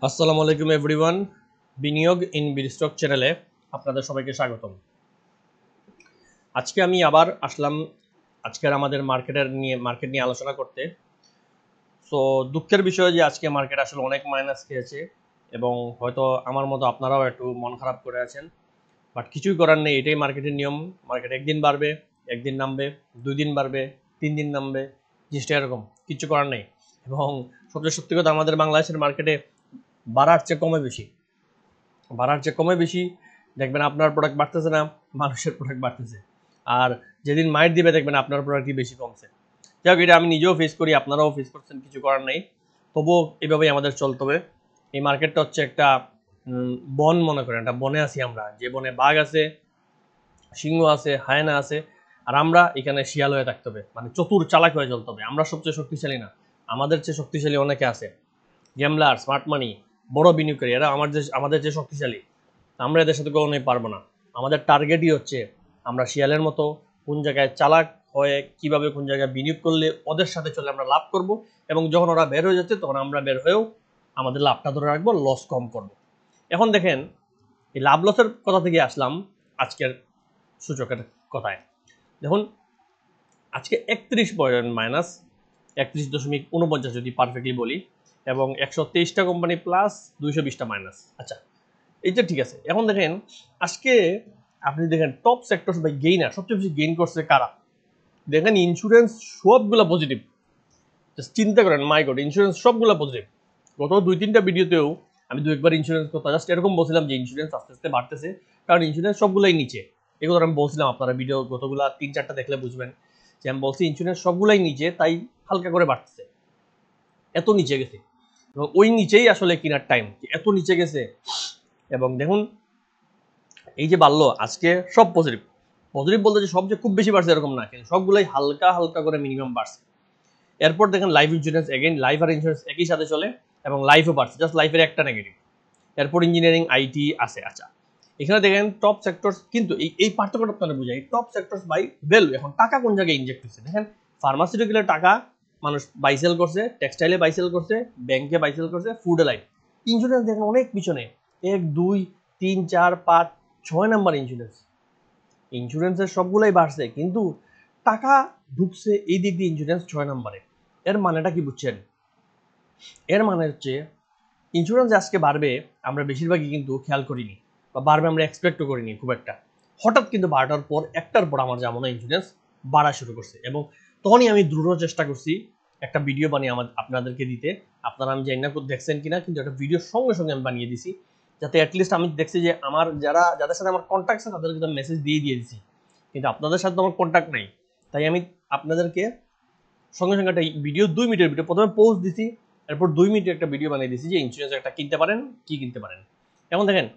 আসসালামু আলাইকুম এভরিওয়ান। বিনিয়োগ ইন বিডস্টক চ্যানেলে আপনাদের সবাইকে স্বাগতম। আজকে আমি আবার আসলাম আজকের আমাদের মার্কেট নিয়ে আলোচনা করতে। সো দুঃখের বিষয় যে আজকে মার্কেট আসলে অনেক মাইনাস খেয়েছে এবং হয়তো আমার মতো আপনারাও একটু মন খারাপ করে আছেন, বাট কিছুই করার নেই। এটাই মার্কেটের নিয়ম। মার্কেট একদিন বাড়বে, একদিন নামবে, 2 দিন বাড়বে, 3 দিন নামবে, জিনিসটা এরকম, কিছু করার নেই। এবং সবচেয়ে সত্যি কথা, আমাদের বাংলাদেশের মার্কেটে বাড়ার চেয়ে কমে বেশি দেখবেন আপনার প্রোডাক্ট বাড়তেছে না, মানুষের প্রোডাক্ট বাড়তেছে। আর যেদিন মাইট দিবে দেখবেন আপনার প্রোডাক্টই বেশি কমছে। যাই হোক, এটা আমি নিজেও ফেস করি, আপনারাও ফেস করছেন, কিছু করার নেই। তবুও এইভাবেই আমাদের চলতে হবে। এই মার্কেটটা হচ্ছে একটা বন, মনে করেন একটা বনে আছি আমরা, যে বনে বাঘ আছে, সিংহ আছে, হায়না আছে, আর আমরা এখানে শিয়াল হয়ে থাকতে হবে, মানে চতুর চালাক হয়ে চলতে হবে। আমরা সবচেয়ে শক্তিশালী না, আমাদের চেয়ে শক্তিশালী অনেকে আছে, গেমলার, স্মার্ট মানি, বড় বিনিয়োগকারী, এরা আমাদের যে শক্তিশালী, আমরা এদের সাথে কখনোই পারবো না। আমাদের টার্গেটই হচ্ছে আমরা শিয়ালের মতো কোন জায়গায় চালাক হয়ে কিভাবে কোন জায়গায় বিনিয়োগ করলে ওদের সাথে চলে আমরা লাভ করব, এবং যখন ওরা বের হয়ে যাচ্ছে তখন আমরা বের হয়েও আমাদের লাভটা ধরে রাখবো, লস কম করব। এখন দেখেন, এই লাভ লসের কথা থেকে আসলাম আজকের সূচকের কথায়। দেখুন, আজকে 31 পয়েন্ট মাইনাস, 31.49 যদি পারফেক্টলি বলি, এবং 123টা কোম্পানি প্লাস, 220টা মাইনাস। আচ্ছা, এইটা ঠিক আছে। এখন দেখেন, আজকে আপনি দেখেন টপ সেক্টর বাই গেইনার, সবচেয়ে বেশি গেইন করছে কারা? দেখেন ইন্স্যুরেন্স সবগুলা পজিটিভ। জাস্ট চিন্তা করেন, মাই গড, ইন্স্যুরেন্স সবগুলা পজিটিভ। গত 2-3টা ভিডিওতেও আমি 2-1বার ইন্স্যুরেন্স কথা জাস্ট এরকম বলছিলাম যে ইন্স্যুরেন্স আস্তে আস্তে বাড়তেছে, কারণ ইন্স্যুরেন্স সবগুলাই নিচে। এগুলো আমি বলছিলাম, আপনারা ভিডিও গতগুলা 3-4টা দেখলে বুঝবেন যে আমি বলছি ইন্স্যুরেন্স সবগুলাই নিচে, তাই হালকা করে বাড়তেছে। এত নিচে গেছে, এবং ওই নিচেই আসলে কেনার টাইম, এত নিচে গেছে। এবং দেখুন, এই যে বাড়লো আজকে সব পজিটিভ। পজিটিভ বলতে যে সবচেয়ে খুব বেশি বাড়ছে এরকম না, কিন্তু সবগুলাই হালকা হালকা করে মিনিমাম বাড়ছে। এরপর দেখেন লাইফ ইন্স্যুরেন্স, এগেইন লাইফ আর ইন্স্যুরেন্স একই সাথে চলে, এবং লাইফও বাড়ছে, জাস্ট লাইফের একটা নেগেটিভ। এরপর ইঞ্জিনিয়ারিং, আইটি আছে। আচ্ছা, এখানে দেখেন টপ সেক্টরস, কিন্তু এই পার্থক্যটা আপনারা বুঝাই, টপ সেক্টরস বাই ভ্যালু। এখন টাকা কোন জায়গায় ইনজেক্ট হচ্ছে দেখেন, ফার্মাসিউটিক্যালের টাকা মানুষ বাইসেল করছে, টেক্সটাইলে বাইসেল করছে, ব্যাংকে বাইসেল করছে, ফুডে লাইফ। ইন্স্যুরেন্স দেখেন অনেক পিছনে, 1, 2, 3, 4, 5, 6 নাম্বার ইন্স্যুরেন্স। ইন্স্যুরেন্সের সবগুলাই বাড়ছে, কিন্তু টাকা ঢুকছে এই দিক দিয়ে ইন্স্যুরেন্স 6 নাম্বারে। এর মানেটা কি বুঝছেন? এর মানে হচ্ছে ইন্স্যুরেন্স আজকে বাড়বে আমরা বেশিরভাগই কিন্তু খেয়াল করিনি, বা বাড়বে আমরা এক্সপেক্টও করিনি খুব একটা। হঠাৎ কিন্তু বাড়ার পর একটার পর আমার যেমন ইন্স্যুরেন্স বাড়া শুরু করছে, এবং তখনই আমি দ্রুত চেষ্টা করছি একটা ভিডিও বানিয়ে আপনাদেরকে দিতে। আপনারা আমি জানি না দেখছেন কিনা, কিন্তু একটা ভিডিও সঙ্গে সঙ্গে আমি বানিয়ে দিছি, যাতে অ্যাটলিস্ট আমি দেখছি যে আমার যাদের সাথে আমার কন্ট্যাক্ট আছে তাদেরকে তো মেসেজ দিয়ে দিয়েছি, কিন্তু আপনাদের সাথে তো আমার কন্ট্যাক্ট নাই। তাই আমি আপনাদেরকে সঙ্গে সঙ্গে একটা ভিডিও, 2 মিনিটের ভিডিও প্রথমে পোস্ট দিছি, এরপর 2 মিনিটের একটা ভিডিও বানিয়ে দিছি যে ইন্স্যুরেন্স একটা কিনতে পারেন, কি কিনতে পারেন। এখন দেখেন,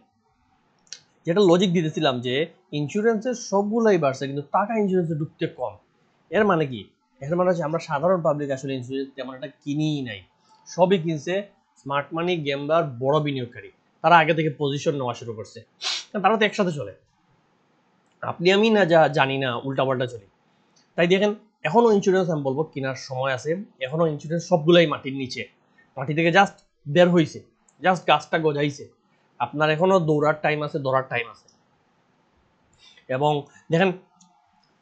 যেটা লজিক দিতেছিলাম যে ইন্স্যুরেন্সের সবগুলাই বাড়ছে, কিন্তু টাকা ইন্স্যুরেন্সে ঢুকতে কম। এর মানে কি? এর মানে হচ্ছে আমরা সাধারণ পাবলিক আসলে ইন্স্যুরেন্স তেমন একটা কিনিই নাই। সবই কিনছে স্মার্ট মানি, গেমলার, বড় বিনিয়োগকারী। তারা আগে থেকে পজিশন নেওয়া শুরু করছে, তারা তো একসাথে চলে। আপনি আমি না যা জানি না, উল্টাপাল্টা চলি। তাই দেখেন, এখনো ইন্স্যুরেন্স আমি বলবো কেনার সময় আছে। এখনো ইন্স্যুরেন্স সবগুলাই মাটির নিচে, মাটি থেকে জাস্ট বের হয়েছে, জাস্ট গাছটা গজাইছে। আপনার এখনো দৌড়ার টাইম আছে, ধরার টাইম আছে। এবং দেখেন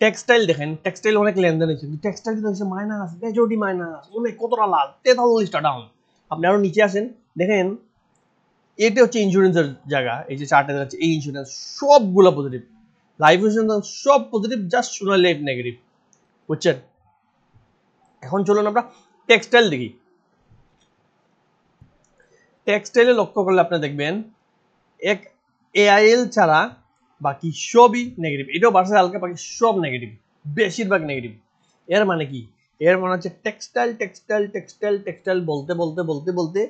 টেক্সটাইল, দেখেন টেক্সটাইল অনেক লেনদেন হয়েছে, কিন্তু টেক্সটাইল কিন্তু হচ্ছে মাইনাস, মেজরিটি মাইনাস, অনেক কতটা লাল, 43টা ডাউন। আপনি আরো নিচে আসেন, দেখেন এটা হচ্ছে ইন্স্যুরেন্সের জায়গা। এই যে চার্টে দেখাচ্ছে, এই ইন্স্যুরেন্স সবগুলো পজিটিভ, লাইফ ইন্স্যুরেন্স সব পজিটিভ, জাস্ট সোনার লাইফ নেগেটিভ। বুঝছেন? এখন চলুন আমরা টেক্সটাইল দেখি। টেক্সটাইলে লক্ষ্য করলে আপনি দেখবেন এক এআইএল ছাড়া বাকি সবই নেগেটিভ। এটাও বাড়ছে হালকা, বাকি সব নেগেটিভ, বেশিরভাগ নেগেটিভ। এর মানে কি? এর মানে হচ্ছে টেক্সটাইল টেক্সটাইল টেক্সটাইল টেক্সটাইল বলতে বলতে বলতে বলতে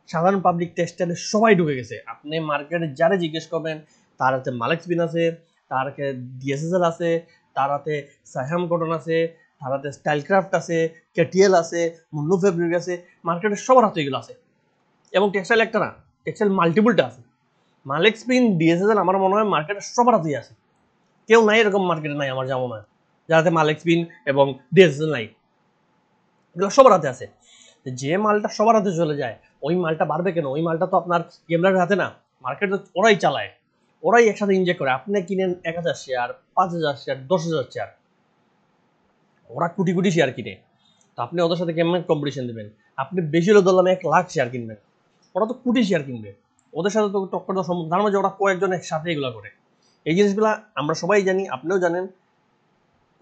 সাধারণ পাবলিক টেক্সটাইলে সবাই ঢুকে গেছে। আপনি মার্কেটে যারা জিজ্ঞেস করবেন, তার হাতে মালেক্সবিন আছে, তার হাতে ডিএসএসএল আছে, তার হাতে সাহাম কটন আছে, তার হাতে স্টাইলক্রাফট আছে, কেটিএল আছে, মুন্নু ফেব্রিক আছে, মার্কেটে সবার হাতে এগুলো আছে। এবং টেক্সটাইল একটা না, টেক্সটাইল মাল্টিপলটা আছে। মালেক্সবিন, ডিএসএসএল আমার মনে হয় মার্কেটে সবার হাতেই আছে, কেউ নাই এরকম মার্কেটে নাই আমার যা মনে হয় যাতে মালেক্সবিন এবং ডিএসএসএল নাই, এগুলো সবার হাতে আছে। যে মালটা সবার হাতে চলে যায়, ওই মালটা বাড়বে কেন? ওই মালটা তো আপনার গেমলারের হাতে না, মার্কেট তো ওরাই চালায়, ওরাই একসাথে ইনজেক্ট করে। আপনি কিনেন 1000 শেয়ার, 5000 শেয়ার, 10,000 শেয়ার, ওরা কোটি কোটি শেয়ার কিনে। তো আপনি ওদের সাথে কেমন কম্পিটিশন দেবেন? আপনি বেশি হলে ধরলাম 1,00,000 শেয়ার কিনবেন, ওরা তো কোটি শেয়ার কিনবে, ওদের সাথে তো টক্কর দেওয়া সম্ভব। তার মাঝে ওরা কয়েকজন একসাথে এগুলো করে। এই জিনিসগুলো আমরা সবাই জানি, আপনিও জানেন।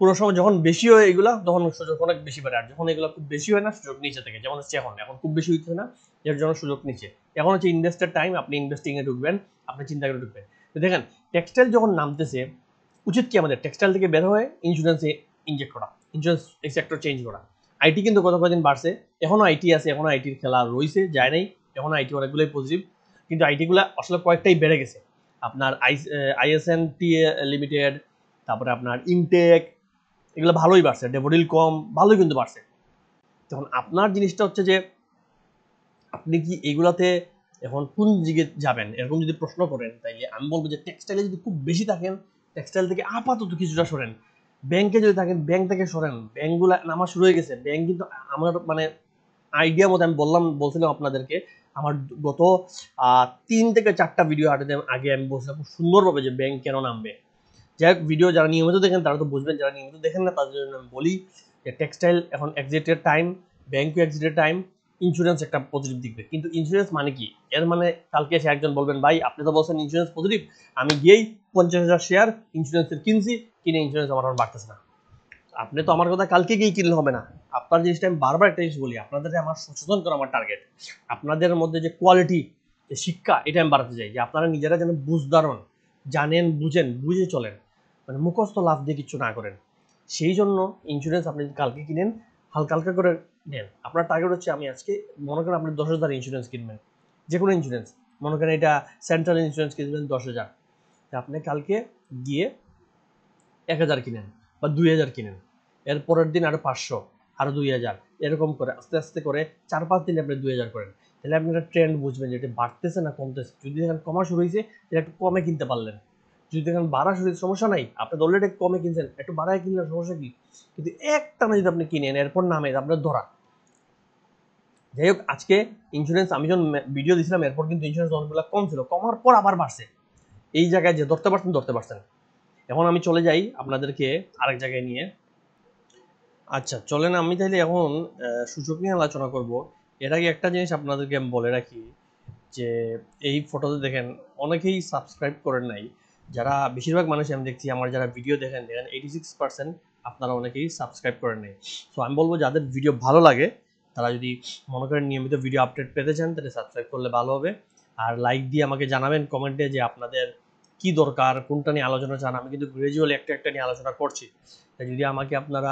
কোনো সময় যখন বেশি হয় এগুলা, তখন সুযোগ অনেক বেশি বাড়ে, আর যখন এগুলো খুব বেশি হয় না, সুযোগ নিচে থেকে। যেমন হচ্ছে এখন এখন খুব বেশি হইতেছে না, এর জন্য সুযোগ নিচে। এখন হচ্ছে ইনভেস্টের টাইম, আপনি ইনভেস্টিং এ ঢুকবেন, আপনি চিন্তা করে ঢুকবেন। তো দেখেন, টেক্সটাইল যখন নামতেছে, উচিত কি আমাদের টেক্সটাইল থেকে বের হয়ে ইন্স্যুরেন্সে ইনজেক্ট করা, ইন্স্যুরেন্স সেক্টর চেঞ্জ করা। আইটি কিন্তু গত কয়েকদিন বাড়ছে, এখনো আইটি আছে, এখনো আইটির খেলা রয়েছে, যায় নাই, এখনো আইটি অনেকগুলোই পজিটিভ। কিন্তু আইটিগুলো আসলে কয়েকটাই বেড়ে গেছে। আপনার আইএসএনটি লিমিটেড, তারপরে আপনার ইনটেক, এগুলো ভালোই বাড়ছে। ডেভোডিল কম, ভালোই কিন্তু বাড়ছে। তখন আপনার জিনিসটা হচ্ছে যে আপনি কি এইগুলাতে এখন কোন দিকে যাবেন, এরকম যদি প্রশ্ন করেন, তাইলে আমি বলবো যে টেক্সটাইলে যদি খুব বেশি থাকেন, টেক্সটাইল থেকে আপাতত কিছুটা সরেন। ব্যাংকে যদি থাকেন, ব্যাংক থেকে সরেন, ব্যাংকগুলা নামা শুরু হয়ে গেছে। ব্যাংক কিন্তু আমার মানে আইডিয়া মতো আমি বলছিলাম আপনাদেরকে, আমার গত 3 থেকে 4টা ভিডিও আগে আমি বলছিলাম খুব সুন্দরভাবে যে ব্যাংক কেন নামবে। যাই হোক, ভিডিও যারা নিয়মিত দেখেন তারা তো বুঝবেন, যারা নিয়মিত দেখেন না তাদের জন্য আমি বলি যে টেক্সটাইল এখন এক্সিটের টাইম, ব্যাংকও এক্সিটের টাইম, ইন্স্যুরেন্স একটা পজিটিভ দিকবে। কিন্তু ইন্স্যুরেন্স মানে কি? এর মানে কালকে এসে একজন বলবেন, ভাই আপনি তো বলছেন ইন্স্যুরেন্স পজিটিভ, আমি গিয়েই 50,000 শেয়ার ইন্স্যুরেন্সের কিনছি, কিনে ইন্স্যুরেন্স আমার বাড়তেছে না। আপনি তো আমার কথা কালকে গিয়ে কিনলে হবে না। আপনার জিনিসটা আমি বারবার একটা জিনিস বলি, আপনাদের আমার সচেতন করা আমার টার্গেট। আপনাদের মধ্যে যে কোয়ালিটি, যে শিক্ষা, এটা আমি বাড়াতে চাই, যে আপনারা নিজেরা যেন বুঝদারন, জানেন, বুঝেন, বুঝে চলেন, মানে মুখস্থ লাভ দিয়ে কিছু না করেন। সেই জন্য ইন্স্যুরেন্স আপনি কালকে কিনেন, হালকা হালকা করে নেন। আপনার টার্গেট হচ্ছে আমি আজকে, মনে করেন আপনি 10,000 ইন্স্যুরেন্স কিনবেন, যে কোনো ইন্স্যুরেন্স, মনে করেন এটা সেন্ট্রাল ইন্স্যুরেন্স কিনবেন 10,000, আপনি কালকে গিয়ে 1,000 কিনেন বা 2,000 কিনেন, এর পরের দিন আরো 500, আরো 2,000, এরকম করে আস্তে আস্তে করে 4-5 দিনে আপনি 2,000 করেন। তাহলে আপনি একটা ট্রেন্ড বুঝবেন যে এটা বাড়তেছে না কমতেছে। যদি দেখেন কমা শুরু হয়েছে, তাহলে একটু কমে কিনতে পারলেন। যদি দেখেন বাড়া শুরু হয়েছে, সমস্যা নাই, আপনি অলরেডি কমে কিনছেন, একটু বাড়ায় কিনলেন, সমস্যা কি? কিন্তু একটা না, যদি আপনি কিনেন এরপর নামে আপনার ধরা। যাই হোক, আজকে ইন্স্যুরেন্স আমি যখন ভিডিও দিয়েছিলাম, এরপর কিন্তু ইন্স্যুরেন্স অনেকগুলো কম ছিল, কমার পর আবার বাড়ছে। এই জায়গায় যে ধরতে পারছেন। এখন আমি চলে যাই আপনাদেরকে আরেক জায়গায় নিয়ে। আচ্ছা চলেন, আমি তাহলে এখন সূচক নিয়ে আলোচনা করব। এর আগে একটা জিনিস আপনাদেরকে আমি বলে রাখি, যে এই ফটোতে দেখেন অনেকেই সাবস্ক্রাইব করেন নাই। যারা বেশিরভাগ মানুষ আমি দেখছি, আমার যারা ভিডিও দেখেন 86% আপনারা অনেকেই সাবস্ক্রাইব করেন নাই। সো আমি বলবো, যাদের ভিডিও ভালো লাগে তারা যদি মনে করেন নিয়মিত ভিডিও আপডেট পেতে চান, তাহলে সাবস্ক্রাইব করলে ভালো হবে। আর লাইক দিয়ে আমাকে জানাবেন কমেন্টে যে আপনাদের কি দরকার, কোনটা নিয়ে আলোচনা চান। আমি কিন্তু গ্রাজুয়ালি একটা একটা নিয়ে আলোচনা করছি, তাই যদি আমাকে আপনারা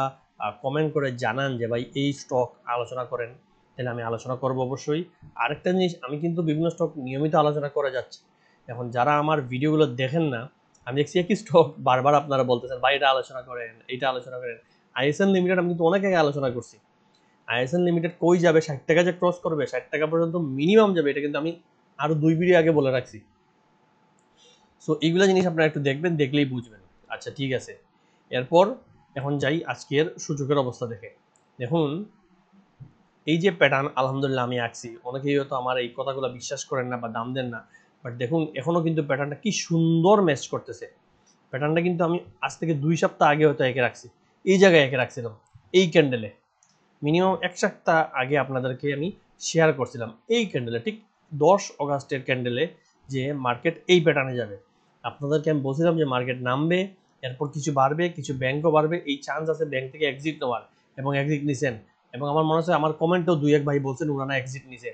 কমেন্ট করে জানান যে ভাই এই স্টক আলোচনা করেন, তাহলে আমি আলোচনা করব অবশ্যই। আরেকটা জিনিস, আমি কিন্তু বিভিন্ন স্টক নিয়মিত আলোচনা করে যাচ্ছি। এখন যারা আমার ভিডিওগুলো দেখেন না, আমি দেখছি একই স্টক বারবার আপনারা বলতেছেন ভাই এটা আলোচনা করেন, এইটা আলোচনা করেন। আইএসএন লিমিটেড আমি কিন্তু অনেক আগে আলোচনা করছি। আইএসএন লিমিটেড কই যাবে, 60 টাকা যে ক্রস করবে, 60 টাকা পর্যন্ত মিনিমাম যাবে, এটা কিন্তু আমি আরো 2 ভিডিও আগে বলে রাখছি। সো এইগুলো জিনিস আপনারা একটু দেখবেন, দেখলেই বুঝবেন। আচ্ছা ঠিক আছে, এরপর এখন যাই আজকের সূচকের অবস্থা দেখে। দেখুন, এই যে প্যাটার্ন আলহামদুলিল্লাহ আমি আঁকছি, অনেকেই হয়তো আমার এই কথাগুলো বিশ্বাস করেন না বা দাম দেন না, বাট দেখুন এখনো কিন্তু প্যাটার্নটা কি সুন্দর ম্যাচ করতেছে। প্যাটার্নটা কিন্তু আমি আজ থেকে 2 সপ্তাহ আগে হয়তো এঁকে রাখছি, এই জায়গায় এঁকে রাখছিলাম, এই ক্যান্ডেলে। মিনিমাম 1 সপ্তাহ আগে আপনাদেরকে আমি শেয়ার করছিলাম এই ক্যান্ডেলে, ঠিক 10 অগাস্টের ক্যান্ডেলে, যে মার্কেট এই প্যাটার্নে যাবে। আপনাদেরকে আমি বলছিলাম যে মার্কেট নামবে, এরপর কিছু বাড়বে, কিছু ব্যাংকও বাড়বে, এই চান্স আছে ব্যাংক থেকে এক্সিট নেওয়ার, এবং এক্সিট নিছেন। এবং আমার মনে হচ্ছে আমার কমেন্টেও 2-1 ভাই বলছেন ওনারা এক্সিট নিছে।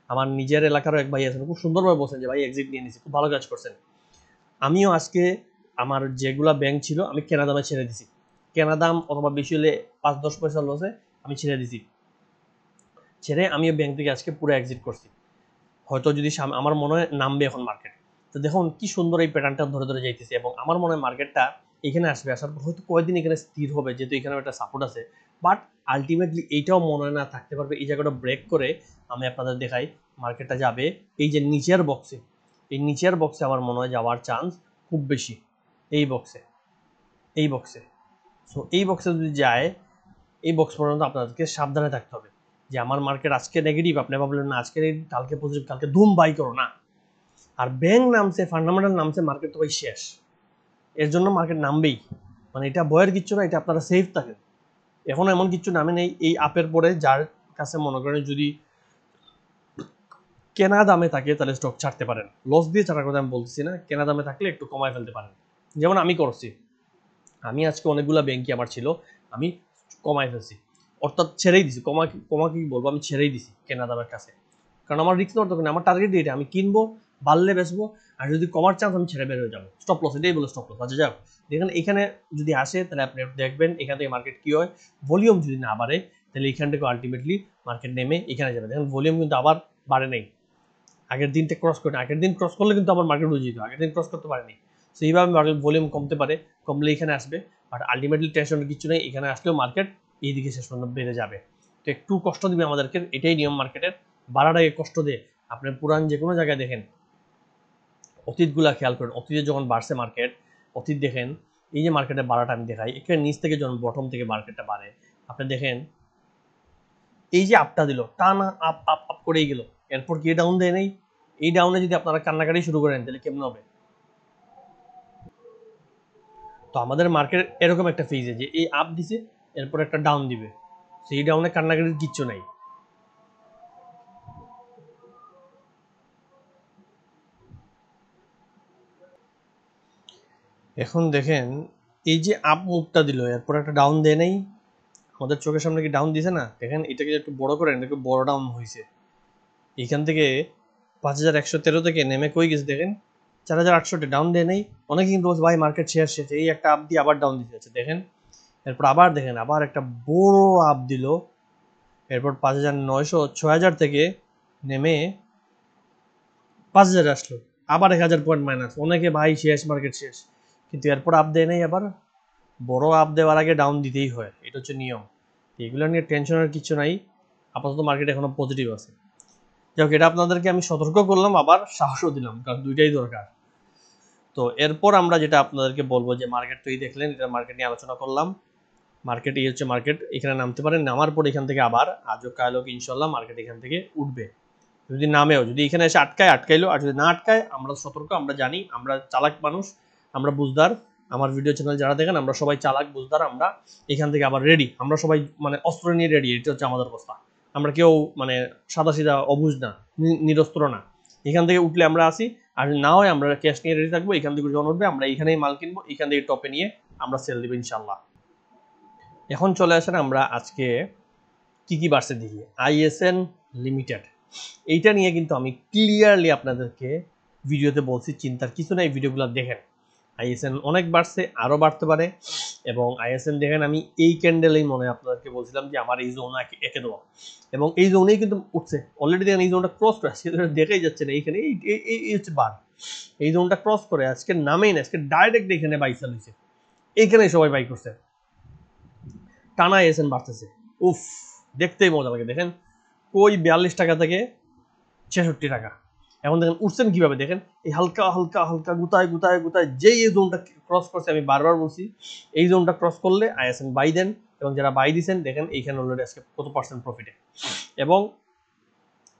আমার নিজের এলাকারও এক ভাই আছেন, খুব সুন্দরভাবে বলছেন যে ভাই এক্সিট নিয়ে নিছি, খুব ভালো কাজ করছেন। আমিও আজকে আমার যেগুলা ব্যাংক ছিল আমি কেনা দামে ছেড়ে দিছি, কেনা দাম অথবা বেশি হলে 5-10 পয়সা লসে আমি ছেড়ে দিছি, ছেড়ে আমিও ব্যাংক থেকে আজকে পুরো এক্সিট করছি। হয়তো যদি আমার মনে হয় নামবে এখন মার্কেট। তো দেখুন কি সুন্দর এই প্যাটার্নটা ধরে ধরে যাইতেছে, এবং আমার মনে হয় মার্কেটটা এখানে আসবে, আসার পর হয়তো কয়েকদিন এখানে স্থির হবে, যেহেতু এখানে একটা সাপোর্ট আছে। বাট আলটিমেটলি এইটাও মনে হয় না থাকতে পারবে, এই জায়গাটা ব্রেক করে আমি আপনাদের দেখাই মার্কেটটা যাবে এই যে নিচের বক্সে। এই নিচের বক্সে আমার মনে হয় যাওয়ার চান্স খুব বেশি, এই বক্সে, এই বক্সে। সো এই বক্সে যদি যায়, এই বক্স পর্যন্ত আপনাদেরকে সাবধানে থাকতে হবে, যে আমার মার্কেট আজকে নেগেটিভ, আপনি ভাবলেন না আজকে কালকে পজিটিভ, কালকে ধুম বাই করো না। আর ব্যাংক নামছে, ফান্ডামেন্টাল নামছে, মার্কেট তো ভাই শেষ, এর জন্য মার্কেট নামবেই, মানে এটা ভয়ের কিচ্ছু না, এটা আপনারা সেফ থাকেন। এখন এমন কিছু নামে নেই এই আপের পরে, যার কাছে মনে করেন যদি কেনা দামে থাকে তাহলে স্টক ছাড়তে পারেন, লস দিয়ে ছাড়ার কথা আমি বলতেছি না, কেনা দামে থাকলে একটু কমায় ফেলতে পারেন, যেমন আমি করছি। আমি আজকে অনেকগুলো ব্যাংকই আমার ছিল, আমি কমায় ফেলছি, অর্থাৎ ছেড়েই দিছি, কমা কি বলবো, আমি ছেড়েই দিছি কেনা দামের কাছে, কারণ আমার রিস্ক নেওয়ার দরকার নেই, আমার টার্গেট এটা, আমি কিনবো, বাড়লে বেচবো, আর যদি কমার চান্স আমি ছেড়ে বের হয়ে যাবো, স্টপ লস, এটাই বলে স্টপ লস। আচ্ছা যাও, দেখেন এখানে যদি আসে তাহলে আপনি দেখবেন এখান থেকে মার্কেট কি হয়, ভলিউম যদি না বাড়ে তাহলে এখান থেকে আলটিমেটলি মার্কেট নেমে এখানে যাবে। দেখেন ভলিউম কিন্তু আবার বাড়ে নেই, আগের দিনটা ক্রস করে, আগের দিন ক্রস করলে কিন্তু আমার মার্কেট উঠে যেত, আগের দিন ক্রস করতে পারেনি, সো এইভাবে মার্কেট ভলিউম কমতে পারে, কমলে এখানে আসবে, বাট আলটিমেটলি টেনশনের কিছু নেই, এখানে আসলেও মার্কেট এইদিকে শেষ পর্যন্ত বেড়ে যাবে। তো একটু কষ্ট দিবে আমাদেরকে, এটাই নিয়ম মার্কেটের, বাড়ার আগে কষ্ট দিয়ে। আপনি পুরান যে কোনো জায়গায় দেখেন, অতীতগুলা খেয়াল করেন, অতীতে যখন বাড়ছে মার্কেট, অতীত দেখেন, এই যে মার্কেটের বাড়াটা আমি দেখাই, এখানে নিচ থেকে যখন বটম থেকে মার্কেটটা বাড়ে, আপনি দেখেন এই যে আপটা দিল, টানা আপ আপ আপ করেই গেল, এরপর কি ডাউন দেয় নেই, এই ডাউনে যদি আপনারা কান্নাকাটি শুরু করেন তাহলে কেমন হবে? তো আমাদের মার্কেট এরকম একটা ফেজে যে এই আপ দিছে, এরপর একটা ডাউন দিবে, সেই ডাউনে কান্নাকাটির কিচ্ছু নাই। এখন দেখেন এই যে আপ মুভটা দিল, এরপর একটা ডাউন দেয় নেই, আমাদের চোখের সামনে কি ডাউন দিছে না? দেখেন এটাকে একটু বড় করেন, একটু বড় ডাউন হয়েছে, এখান থেকে 5113 থেকে নেমে কই গেছে দেখেন 4800 ডাউন দেয় নেই। অনেকে কিন্তু ভাই মার্কেট শেয়ার শেষ, এই একটা আপ দিয়ে আবার ডাউন দিতে যাচ্ছে, দেখেন এরপর আবার দেখেন আবার একটা বড় আপ দিল, এরপর 5900 6000 থেকে নেমে 5000 আসলো, আবার 1000 পয়েন্ট মাইনাস, অনেকে ভাই শেষ মার্কেট শেষ, কিন্তু এরপর আপ দেয় নেই, আবার বড় আপ দেওয়ার আগে ডাউন দিতেই হয়, এটা হচ্ছে নিয়ম। এগুলো নিয়ে টেনশনের কিছু নাই, আপাতত মার্কেট এখনো পজিটিভ আছে। যাক, এটা আপনাদেরকে আমি সতর্ক করলাম, আবার সাহসও দিলাম, কারণ দুইটাই দরকার। তো এরপর আমরা যেটা আপনাদেরকে বলবো যে মার্কেট তো এই দেখলেন, এটা মার্কেট নিয়ে আলোচনা করলাম, মার্কেট এই হচ্ছে মার্কেট, এখানে নামতে পারেন, নামার পর এখান থেকে আবার আজও কালও ইনশাল্লাহ মার্কেট এখান থেকে উঠবে, যদি নামেও, যদি এখানে এসে আটকাইলো, আর যদি না আটকায় আমরা সতর্ক, আমরা জানি, আমরা চালাক মানুষ, আমরা বুঝদার, আমার ভিডিও চ্যানেল যারা দেখেন আমরা সবাই চালাক বুঝদার, আমরা এখান থেকে আবার রেডি, আমরা সবাই মানে অস্ত্র নিয়ে রেডি, এটা হচ্ছে আমাদের অবস্থা, আমরা কেউ মানে সাদা সিধা অবুঝ না, নিরস্ত্র না, এখান থেকে উঠলে আমরা আসি, আর না হয় আমরা ক্যাশ নিয়ে রেডি থাকবো, এখান থেকে যখন উঠবে আমরা এখানেই মাল কিনবো, এখান থেকে টপে নিয়ে আমরা সেল দিব ইনশাল্লাহ। এখন চলে আসেন আমরা আজকে কি কি বাড়ছে দেখি। আইএসএন লিমিটেড, এইটা নিয়ে কিন্তু আমি ক্লিয়ারলি আপনাদেরকে ভিডিওতে বলছি, চিন্তার কিছু নাই, ভিডিওগুলো দেখেন। আইএসএন অনেক বাড়ছে, আরও বাড়তে পারে, এবং আইএসএন দেখেন আমি এই ক্যান্ডেলেই মনে হয় আপনাদেরকে বলছিলাম যে আমার এই জোন এঁকে দেওয়া, এবং এই জোনেই কিন্তু উঠছে অলরেডি, দেখেন এই জোনটা ক্রস করে আজকে দেখেই যাচ্ছে না, এইখানে এই হচ্ছে বার, এই জোনটা ক্রস করে আজকে নামেই না, আজকে ডাইরেক্ট এখানে বাই সেল হয়েছে, এইখানেই সবাই বাই করছে, টানা আইএসএন বাড়তেছে, উফ দেখতেই মজা লাগে। দেখেন কই 42 টাকা থেকে 66 টাকা, এখন দেখেন উঠছেন কিভাবে, দেখেন এই হালকা হালকা হালকা গুতায় গুতায় গুতায়, যেই এই জোনটা ক্রস করছে, আমি বারবার বলছি এই জোনটা ক্রস করলে আইএসএন বাই দেন, এবং যারা বাই দিচ্ছেন দেখেন এইখানে অলরেডি আজকে কত পার্সেন্ট প্রফিটে। এবং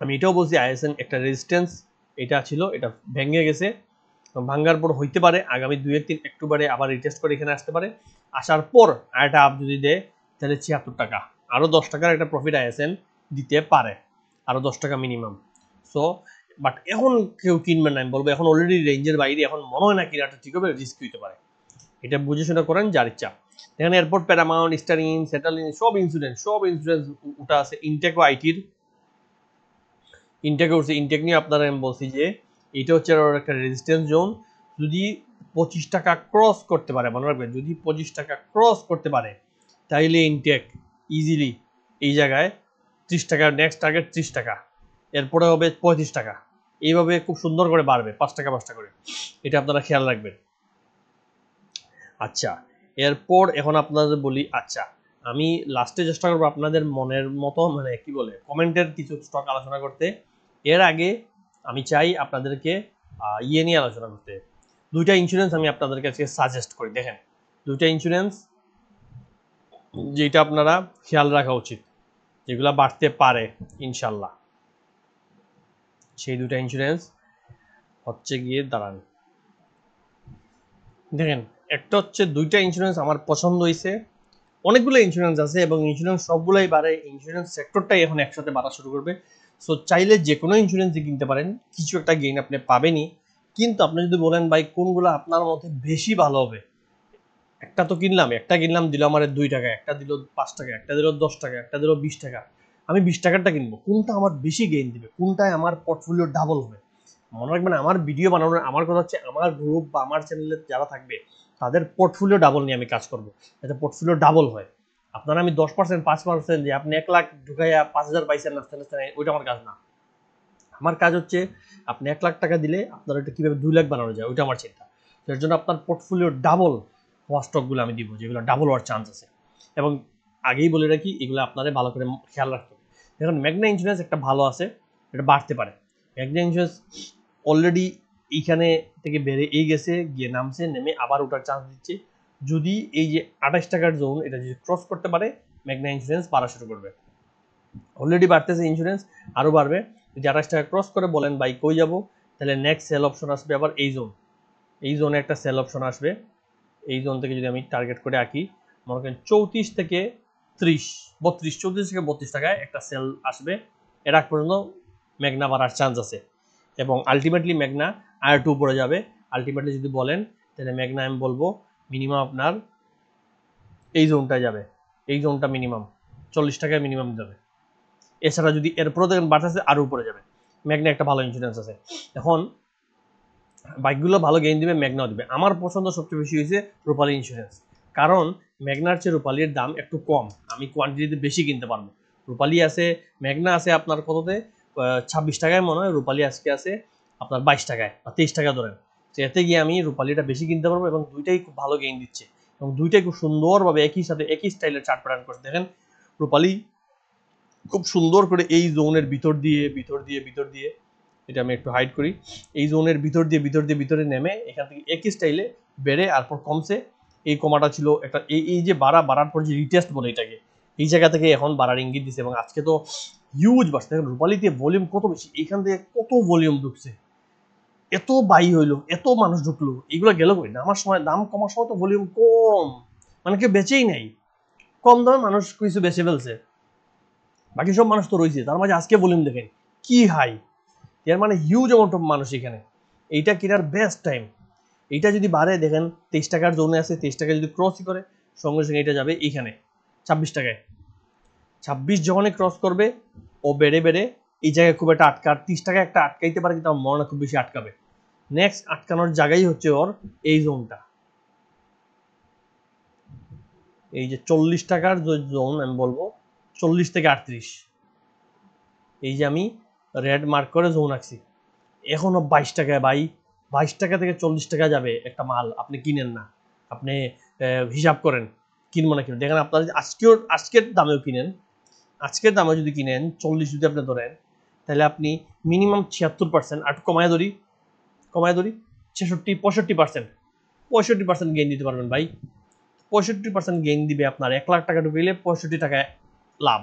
আমি এটাও বলছি আইএসএন একটা রেজিস্ট্যান্স এটা ছিল, এটা ভেঙে গেছে, ভাঙ্গার পর হইতে পারে আগামী 2-3 অক্টোবরে আবার রিটেস্ট করে এখানে আসতে পারে, আসার পর আরেকটা আপ যদি দেয় তাহলে 76 টাকা, আরও 10 টাকার একটা প্রফিট আইএসএন দিতে পারে, আরও 10 টাকা মিনিমাম। সো বাট এখন কেউ কিনবে না, আমি বলবো এখন অলরেডি রেঞ্জের বাইরে, এখন মনে হয় না কিনাটা ঠিক হবে, রিস্ক হইতে পারে, এটা বুঝে শুনে করেন যার ইচ্ছা। এখানে এয়ারপোর্ট, প্যারামাউন্ট, স্টারিন, সেন্ট্রাল, সব ইন্স্যুরেন্স উঠা আছে, ইনটেক ও আইটির, ইনটেক উঠছে, ইনটেক নিয়ে আপনারা আমি বলছি যে এটা হচ্ছে একটা রেজিস্ট্যান্স জোন, যদি 25 টাকা ক্রস করতে পারে, মনে রাখবেন যদি 25 টাকা ক্রস করতে পারে তাইলে ইনটেক ইজিলি এই জায়গায় 30 টাকা, নেক্সট টার্গেট 30 টাকা, এরপরে হবে 35 টাকা, এইভাবে খুব সুন্দর করে বাড়বে 5 টাকা 5 টাকা করে, এটা আপনারা খেয়াল রাখবেন। আচ্ছা, এরপর এখন আপনাদের বলি, আচ্ছা আমি লাস্টে চেষ্টা করবো আপনাদের মনের মতো মানে কি বলে কমেন্টের কিছু স্টক আলোচনা করতে, এর আগে আমি চাই আপনাদেরকে ইয়ে নিয়ে আলোচনা করতে, দুইটা ইন্স্যুরেন্স আমি আপনাদের কাছে সাজেস্ট করি। দেখেন দুইটা ইন্স্যুরেন্স যেটা আপনারা খেয়াল রাখা উচিত, যেগুলো বাড়তে পারে ইনশাল্লাহ। সেই দুটা ইন্স্যুরেন্স হচ্ছে গিয়ে দাঁড়ান, দেখেন একটা হচ্ছে, দুইটা ইন্স্যুরেন্স আমার পছন্দ হয়েছে। অনেকগুলো ইন্স্যুরেন্স আছে এবং ইন্স্যুরেন্স সবগুলোই বাড়ে, ইন্স্যুরেন্স সেক্টরটাই এখন একসাথে বাড়া শুরু করবে। সো চাইলে যে কোনো ইন্স্যুরেন্সই কিনতে পারেন, কিছু একটা গেইন আপনি পাবেনই। কিন্তু আপনি যদি বলেন ভাই কোনগুলো আপনার মতে বেশি ভালো হবে, একটা তো কিনলাম, একটা কিনলাম দিল আমার 2 টাকা, একটা দিল 5 টাকা, একটা দিল 10 টাকা, একটা দিল 20 টাকা, আমি 20 টাকারটা কিনবো, কোনটা আমার বেশি গেইন দিবে, কোনটায় আমার পোর্টফোলিও ডাবল হবে। মনে রাখবেন আমার ভিডিও বানানোর আমার কথা হচ্ছে আমার গ্রুপ বা আমার চ্যানেলে যারা থাকবে তাদের পোর্টফোলিও ডাবল নিয়ে আমি কাজ করবো, যাতে পোর্টফোলিও ডাবল হয়। আপনারা আমি 10% 5% যে আপনি 1 লাখ ঢুকাইয়া 5,000 পাইছেন নাচতে নাচতে, ওইটা আমার কাজ না। আমার কাজ হচ্ছে আপনি 1 লাখ টাকা দিলে আপনার ওইটা কীভাবে 2 লাখ বানানো যায়, ওইটা আমার চিন্তা। এর জন্য আপনার পোর্টফোলিও ডাবল হওয়া স্টকগুলো আমি দিব, যেগুলো ডাবল হওয়ার চান্স আছে। এবং আগেই বলে রাখি এগুলো আপনাদের ভালো করে খেয়াল রাখতে হবে। এখন ম্যাগনা ইন্স্যুরেন্স একটা ভালো আছে, এটা বাড়তে পারে। ম্যাগনা ইন্স্যুরেন্স অলরেডি এইখানে থেকে বেড়ে গেছে, গিয়ে নামছে, নেমে আবার ওঠার চান্স দিচ্ছে। যদি এই যে 28 টাকার জোন এটা যদি ক্রস করতে পারে, ম্যাগনা ইন্স্যুরেন্স বাড়া শুরু করবে। অলরেডি বাড়তেছে ইন্স্যুরেন্স, আরও বাড়বে। যদি 28 টাকা ক্রস করে বলেন ভাই কই যাব, তাহলে নেক্সট সেল অপশন আসবে আবার এই জোন, এই জোনে একটা সেল অপশন আসবে। এই জোন থেকে যদি আমি টার্গেট করে আঁকি, মনে করেন 34 থেকে 30, 32, 34 থেকে 32 টাকায় একটা সেল আসবে। এর আগ পর্যন্ত ম্যাগনা বাড়ার চান্স আছে এবং আলটিমেটলি ম্যাগনা আর একটু উপরে যাবে। আলটিমেটলি যদি বলেন তাহলে ম্যাগনা আমি বলবো মিনিমাম আপনার এই জোনটায় যাবে, এই জোনটা মিনিমাম 40 টাকায় মিনিমাম যাবে। এছাড়া যদি এরপরও দেখেন বাড়তেছে আরও উপরে যাবে। ম্যাগনা একটা ভালো ইন্স্যুরেন্স আছে। এখন বাইকগুলো ভালো গেইন দিবে, ম্যাগনাও দিবে। আমার পছন্দ সবচেয়ে বেশি হয়েছে রূপালী ইন্স্যুরেন্স, কারণ ম্যাগনার চেয়ে রূপালীর দাম একটু কম, আমি কোয়ান্টিটিতে বেশি কিনতে পারবো। রূপালী আছে, ম্যাগনা আছে আপনার কততে, 26 টাকায় মনে হয়, রূপালী আজকে আছে আপনার 22 টাকায় বা 23 টাকা ধরেন। তো এতে গিয়ে আমি রূপালীটা বেশি কিনতে পারবো এবং দুইটাই খুব ভালো গেইন দিচ্ছে এবং দুইটাই খুব সুন্দরভাবে একই সাথে একই স্টাইলের চার্ট প্যাটার্ন করছে। দেখেন রূপালী খুব সুন্দর করে এই জোনের ভিতর দিয়ে ভিতর দিয়ে ভিতর দিয়ে, এটা আমি একটু হাইড করি, এই জোনের ভিতর দিয়ে ভিতর দিয়ে ভিতরে নেমে এখান থেকে একই স্টাইলে বেড়ে তারপর কমছে। এই কমাটা ছিল একটা, এই যে বাড়ার পর যে রিটেস্ট বলে এটাকে, এই জায়গা থেকে এখন বাড়ার ইঙ্গিত দিচ্ছে এবং আজকে তো হিউজ বাড়ছে। দেখেন রূপালীতে ভলিউম কত বেশি, এইখান থেকে কত ভলিউম ঢুকছে, এত বাই হইলো, এত মানুষ ঢুকলো, এগুলো গেল কই না? আমার সময় দাম কমার সময় তো ভলিউম কম, মানে কেউ বেচেই নাই, কম দামে মানুষ কিছু বেচে ফেলছে, বাকি সব মানুষ তো রয়েছে। তার মাঝে আজকে ভলিউম দেখেন কি হাই, এর মানে হিউজ অ্যামাউন্ট অফ মানুষ এখানে, এইটা কেনার বেস্ট টাইম। এইটা যদি বাড়ে দেখেন 23 টাকার জোনে আছে, 23 টাকা যদি ক্রসই করে সঙ্গে সঙ্গে এটা যাবে এইখানে 26 টাকায়। 26 যখনই ক্রস করবে ও বেড়ে বেড়ে এই জায়গায় খুব একটা 30 টাকায় একটা আটকাইতে পারে, কিন্তু আমার মনে হয় খুব বেশি আটকাবে। নেক্সট আটকানোর জায়গায় হচ্ছে ওর এই জোনটা, এই যে 40 টাকার জোন আমি বলবো 40 থেকে 38, এই যে আমি রেড মার্ক করে জোন আঁকছি, এখনো 22 টাকায় ভাই, 22 টাকা থেকে 40 টাকা যাবে একটা মাল, আপনি কিনেন না, আপনি হিসাব করেন কিনবো না কিনেন। দেখেন আপনার আজকের দামেও কিনেন, আজকের দামে যদি কিনেন 40 যদি আপনি ধরেন, তাহলে আপনি মিনিমাম 76%, আর কমায় ধরি 65% 65% গেইন দিতে পারবেন ভাই। 65% গেইন দিবে আপনার 1 লাখ টাকা ঢুকিলে 65 টাকায় লাভ,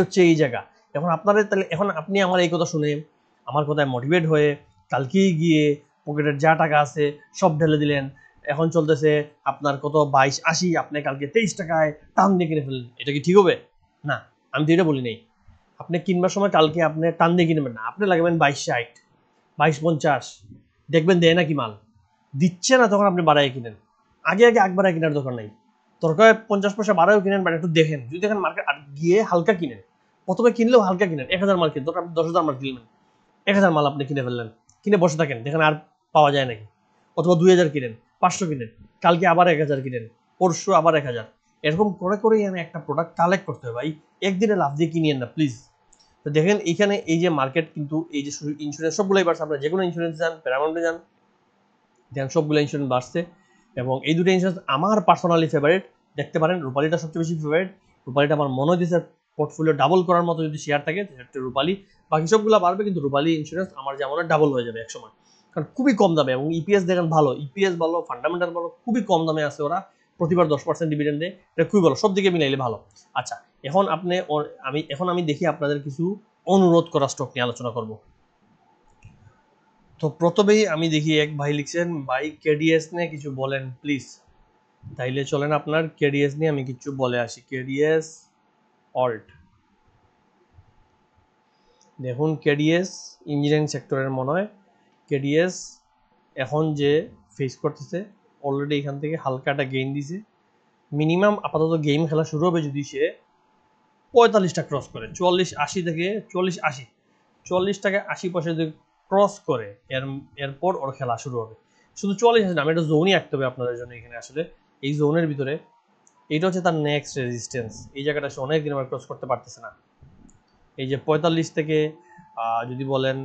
হচ্ছে এই জায়গা। এখন আপনাদের তাহলে এখন আপনি আমার এই কথা শুনে আমার কথায় মোটিভেট হয়ে কালকেই গিয়ে পকেটের যা টাকা আছে সব ঢেলে দিলেন, এখন চলতেছে আপনার কত 22.80, আপনি কালকে 23 টাকায় টান দিয়ে কিনে ফেললেন, এটা কি ঠিক হবে? না, আমি তো এটা বলি নাই। আপনি কিনবার সময় কালকে আপনি টান দিয়ে কিনবেন না, আপনি লাগবেন 22.60, 22.50, দেখবেন দেয় নাকি মাল, দিচ্ছে না তখন আপনি বাড়াই কিনেন। আগে আগ বাড়ায় কেনার দরকার নাই, দরকার 50 পয়সা বাড়াও কিনেন, বাট একটু দেখেন, যদি দেখেন মার্কেট আর গিয়ে হালকা কিনেন, প্রথমে কিনলেও হালকা কিনেন। 1000 মাল কিনেন, দরকার আপনি 10,000 মাল কিনলেন, 1000 মাল আপনি কিনে ফেললেন, কিনে বসে থাকেন, দেখেন আর পাওয়া যায় নাকি। অথবা 2000 কিনেন, 500 কিনেন, কালকে আবার 1000 কিনেন, পরশু আবার 1000, এরকম করে করেই আমি একটা প্রোডাক্ট কালেক্ট করতে হবে ভাই, একদিনে লাভ দিয়ে কিনিয়েন না প্লিজ। তো দেখেন এইখানে এই যে মার্কেট কিন্তু এই যে ইন্স্যুরেন্স সবগুলোই বাড়ছে, আপনারা যে কোনো ইন্স্যুরেন্স যান, প্যারামাউন্টে যান, দেখেন সবগুলো ইন্স্যুরেন্স বাড়ছে এবং এই দুটো ইন্স্যুরেন্স আমার পার্সোনালি ফেভারিট। দেখতে পারেন রূপালীটা সবচেয়ে বেশি ফেভারিট, রূপালীটা আমার মনে হচ্ছে পোর্টফোলিও ডাবল করার মতো যদি শেয়ার থাকে সেটা রূপালী, বাকি সবগুলো বাড়বে কিন্তু রূপালী ইন্স্যুরেন্স আমার যেমন ডাবল হয়ে যাবে একসময়, কারণ খুবই কম দামে এবং ইপিএস দেখেন ভালো, ইপিএস ভালো, ফান্ডামেন্টাল ভালো, খুবই কম দামে আছে ওরা, প্রতিবার 10% ডিভিডেন্ড দেয়, এটা খুবই ভালো, সব দিকে মিলাইলে ভালো। আচ্ছা, এখন আমি দেখি আপনাদের কিছু অনুরোধ করা স্টক নিয়ে আলোচনা করব। তো প্রথমেই আমি দেখি এক ভাই লিখছেন, ভাই কেডিএস নিয়ে কিছু বলেন প্লিজ। তাইলে চলেন আপনার কেডিএস নিয়ে আমি কিছু বলে আসি। কেডিএস অল্ট, দেখুন কেডিএস ইঞ্জিনিয়ারিং সেক্টরের মনে হয়। কেডিএস এখন যে ফেস করতেছে, অলরেডি এখান থেকে হালকা একটা গেইন দিছে। মিনিমাম আপাতত গেম খেলা শুরু হবে যদি সে 45টা ক্রস করে, 44.80 থেকে 44 টাকা 80 পয়সা যদি ক্রস করে, এরপর ওর খেলা শুরু হবে। শুধু 44 না, আমি একটা জোনই আঁকতে হবে আপনাদের জন্য এখানে। আসলে এই জোনের ভিতরে এইটা হচ্ছে তার নেক্সট রেজিস্ট্যান্স। এই জায়গাটা সে অনেক দিন আবার ক্রস করতে পারতেছে না। এই যে 45 থেকে যদি বলেন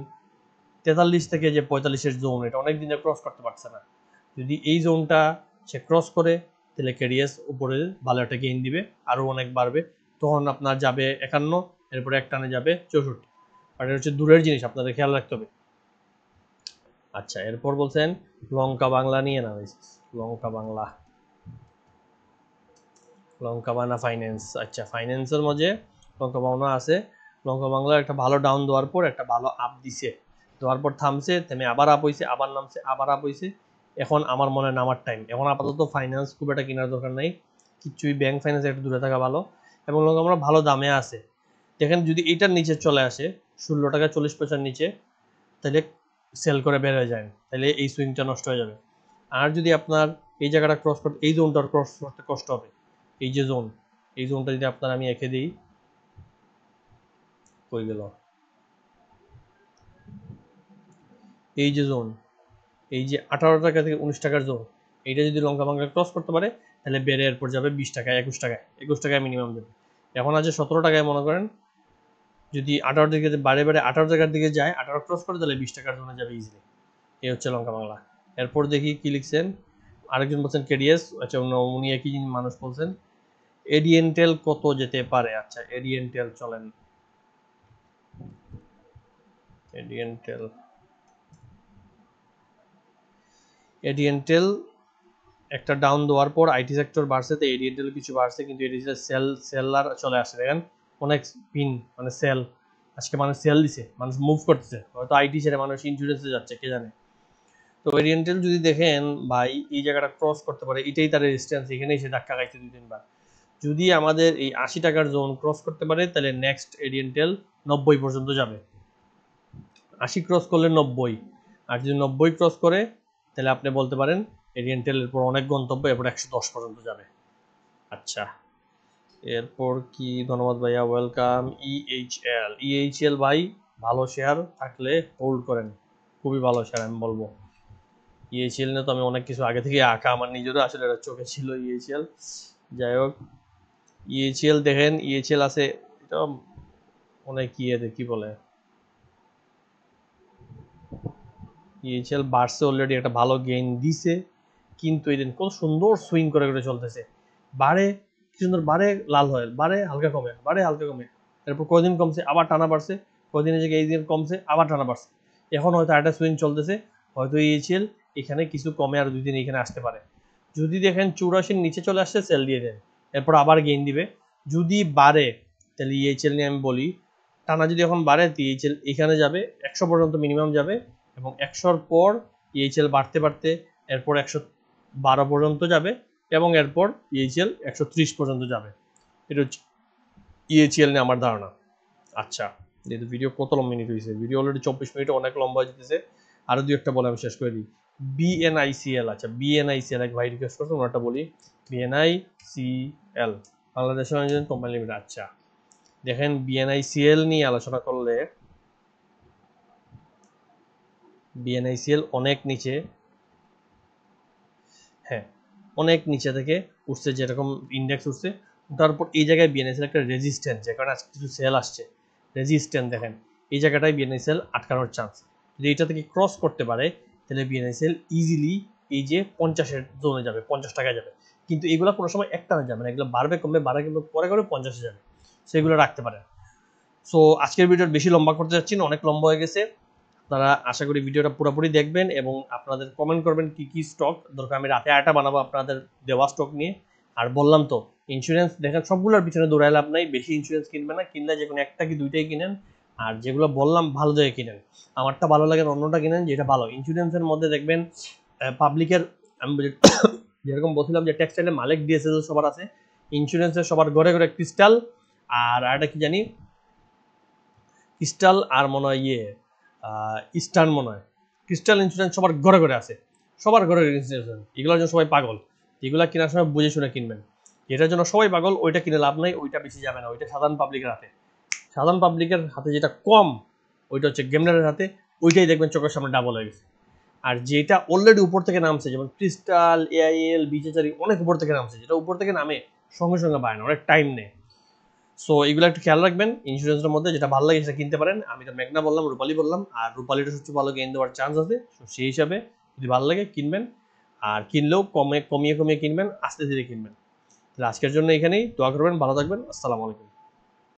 43 থেকে যে 45-এর জোন, এটা অনেক দিন ক্রস করতে পারছে না। যদি এই জোনটা সে ক্রস করে, তাহলে কেডিএস উপরে ভালো একটা গেইন দিবে, আরও অনেক বাড়বে। তখন আপনার যাবে 51, এরপরে এক টানে যাবে 64। আর এটা হচ্ছে দূরের জিনিস, আপনাদের খেয়াল রাখতে হবে। আচ্ছা, এরপর বলছেন লঙ্কা বাংলা নিয়ে না, লঙ্কা বাংলা ফাইন্যান্স। আচ্ছা, ফাইন্যান্সের মধ্যে লঙ্কা বাংলা আছে। লঙ্কা বাংলা একটা ভালো ডাউন দেওয়ার পর একটা ভালো আপ দিছে, দেওয়ার পর থামছে, থেমে আবার আপ হয়েছে, আবার নামছে, আবার আপ হয়েছে। এখন আমার মনে হয় নামার টাইম। এখন আপাতত ফাইন্যান্স খুব একটা কেনার দরকার নাই, কিচ্ছুই। ব্যাংক ফাইন্যান্স একটু দূরে থাকা ভালো, এবং লঙ্কা বাংলা ভালো দামে আছে। দেখেন যদি এইটার নিচে চলে আসে 16 টাকা 40 পয়সার নিচে, তাহলে সেল করে বের হয়ে যায়, তাহলে এই সুইংটা নষ্ট হয়ে যাবে। আর যদি আপনার এই জায়গাটা ক্রস করতে, এই জোনটার ক্রস করতে কষ্ট হবে। এই যে জোন, এই জোনটা যদি আপনার আমি এঁকে দিই, কই গেল, এই যে জোন, এই যে 18 টাকা থেকে 19 টাকার জোন, এইটা যদি লঙ্কা বাংলা ক্রস করতে পারে, তাহলে বেড়ে এরপর যাবে 20 টাকায়, 21 টাকায় মিনিমাম যাবে। এখন আছে 17 টাকায়, মনে করেন যদি 18 দিকে বাড়ে 18 টাকার দিকে যায়, 18 ক্রস করে, তাহলে 20 টাকার জন্য যাবে ইজিলি। এই হচ্ছে লঙ্কা বাংলা। এরপর দেখি কি লিখছেন, আরেকজন বলছেন কেডিএস। আচ্ছা, উনি একই জিনিস মানুষ বলছেন। এডিএনটেল কত যেতে পারে? আচ্ছা, এডিএনটেল চলেন, এডিএনটেল একটা ডাউন দেওয়ার পর আইটি সেক্টর বাড়ছে, তো এডিএনটেল কিছু বাড়ছে, কিন্তু এডিএনটেল সেলার চলে আসে। দেখেন অনেক পিন, মানে সেল, আজকে মানুষ সেল দিছে, মানুষ মুভ করতেছে, হয়তো আইটি ছেড়ে মানুষ ইন্স্যুরেন্সে যাচ্ছে, কে জানে। তো এডিএনটেল যদি দেখেন ভাই এই জায়গাটা ক্রস করতে পারে, এটাই তার রেজিস্ট্যান্স, এখানেই সে ধাক্কা খাইছে 2-3 বার। যদি আমাদের এই 80 টাকার জোন ক্রস করতে পারে, তাহলে নেক্সট এডিএনটেল 90 পর্যন্ত যাবে। 80 ক্রস করলে 90, আর যদি 90 ক্রস করে, তাহলে আপনি বলতে পারেন এরিয়েন্টেলের পর অনেক গন্তব্য, এরপর 110 পর্যন্ত যাবে। আচ্ছা, এরপর কি, ধন্যবাদ ভাইয়া, ওয়েলকাম। ইএইচএল ভাই ভালো শেয়ার, থাকলে হোল্ড করেন, খুবই ভালো শেয়ার আমি বলবো। ইএইচএল নিয়ে তো আমি অনেক কিছু আগে থেকে আঁকা, আমার নিজেরও আসলে এটা চোখে ছিল ইএইচএল। যাই হোক, ইএইচএল দেখেন, ইএইচএল আছে, এটা অনেক ইয়েতে কি বলে, ইএইচএল বাড়ছে অলরেডি, একটা ভালো গেইন দিছে, কিন্তু এই দিন কত সুন্দর সুইং করে করে চলতেছে। বাড়ে কি সুন্দর, বাড়ে লাল হয়, বাড়ে হালকা কমে, বাড়ে হালকা কমে, তারপর কদিন কমছে আবার টানা বাড়ছে, কদিনের জায়গায় এই দিন কমছে আবার টানা বাড়ছে। এখন হয়তো একটা সুইং চলতেছে, হয়তো ইএইচএল এখানে কিছু কমে আর 2 দিন এখানে আসতে পারে। যদি দেখেন 84-র নিচে চলে আসছে, সেল দিয়ে দেন, এরপর আবার গেইন দিবে। যদি বাড়ে, তাহলে ইএইচএল নিয়ে আমি বলি, টানা যদি এখন বাড়ে, ইএইচএল এখানে যাবে 100 পর্যন্ত মিনিমাম যাবে, এবং 100-র পর ইএইচএল বাড়তে বাড়তে এরপর 112 পর্যন্ত যাবে, এবং এরপর ইএইচএল 130 পর্যন্ত যাবে। এটা হচ্ছে ইএইচএল নিয়ে আমার ধারণা। আচ্ছা, যেহেতু ভিডিও কত মিনিট হয়েছে, ভিডিও অলরেডি 24 মিনিটে অনেক লম্বা হয়ে যেতেছে, আরও 2-একটা বলে আমি শেষ করে দিই। বিএনআইসিএল, আচ্ছা বিএনআইসিএল এক ভাই রিকোয়েস্ট করছে, ওনারটা বলি। বিএনআইসিএল বাংলাদেশ কোম্পানি লিমিটেড। আচ্ছা, দেখেন বিএনআইসিএল নিয়ে আলোচনা করলে, বিএনআইসিএল অনেক নিচে, হ্যাঁ অনেক নিচে থেকে উঠছে, যেরকম ইন্ডেক্স উঠছে, ওঠার পর এই জায়গায় বিএনআইসিএল একটা রেজিস্ট্যান্স, যে কারণে আজকে কিছু সেল আসছে, রেজিস্ট্যান্স দেখেন এই জায়গাটায় বিএনআইসিএল আটকানোর চান্স। যদি এটা থেকে ক্রস করতে পারে, তাহলে বিএনআইসিএল ইজিলি এই যে 50-এর জোনে যাবে, 50 টাকায় যাবে। কিন্তু এগুলো কোনো সময় একটানে যাবে না, এগুলো বাড়বে কমবে, বাড়বে কিন্তু পরে করে 50-এ যাবে, সেগুলো রাখতে পারে। সো আজকের ভিডিওটা বেশি লম্বা করতে যাচ্ছি না, অনেক লম্বা হয়ে গেছে। আপনারা আশা করি ভিডিওটা পুরোপুরি দেখবেন, এবং আপনাদের কমেন্ট করবেন কি কি স্টক দরকার। আমি রাতে আটা বানাবো আপনাদের দেওয়া স্টক নিয়ে। আর বললাম তো, ইন্স্যুরেন্স দেখেন সবগুলোর পিছনে দৌড়ায় লাভ নাই, বেশি ইন্স্যুরেন্স কিনবে না, কিনলে যে কোনো একটা কি দুইটাই কিনেন, আর যেগুলো বললাম ভালো জায়গায় কিনেন। আমারটা ভালো লাগে অন্যটা কিনেন যেটা ভালো। ইন্স্যুরেন্সের মধ্যে দেখবেন পাবলিকের, আমি যেরকম বলছিলাম যে টেক্সটাইলে মালিক ডিএসএল সবার আছে, ইন্স্যুরেন্সের সবার ঘরে ঘরে ক্রিস্টাল আর একটা কি জানি ক্রিস্টাল আর মনে হয় ইস্টার্ন মনে হয়, ক্রিস্টাল ইন্স্যুরেন্স সবার ঘরে ঘরে আছে, সবার ঘরে ইন্স্যুরেন্স। এগুলোর জন্য সবাই পাগল, এগুলা কেনার সময় বুঝে শুনে কিনবেন। এটার জন্য সবাই পাগল, ওইটা কিনে লাভ নাই, ওইটা বেশি যাবে না, ওইটা সাধারণ পাবলিকের হাতে। সাধারণ পাবলিকের হাতে যেটা কম ওইটা হচ্ছে গেমনারের হাতে, ওইটাই দেখবেন চোখের সামনে ডাবল হয়ে গেছে। আর যেটা অলরেডি উপর থেকে নামছে, যেমন ক্রিস্টাল, এআইএল, বিচেচারি অনেক উপর থেকে নামছে, যেটা উপর থেকে নামে সঙ্গে সঙ্গে পায় না, অনেক টাইম নেয়। সো এগুলো একটু খেয়াল রাখবেন। ইন্স্যুরেন্সের মধ্যে যেটা ভালো লাগে সেটা কিনতে পারেন। আমি তো মেঘনা বললাম, রূপালী বললাম, আর রূপালীটা সবচেয়ে ভালো গেইন দেওয়ার চান্স আছে। সেই হিসাবে যদি ভালো লাগে কিনবেন, আর কিনলেও কমিয়ে কমিয়ে কিনবেন, আস্তে ধীরে কিনবেন। আজকের জন্য এখানেই, দোয়া করবেন, ভালো থাকবেন, আসসালামু আলাইকুম।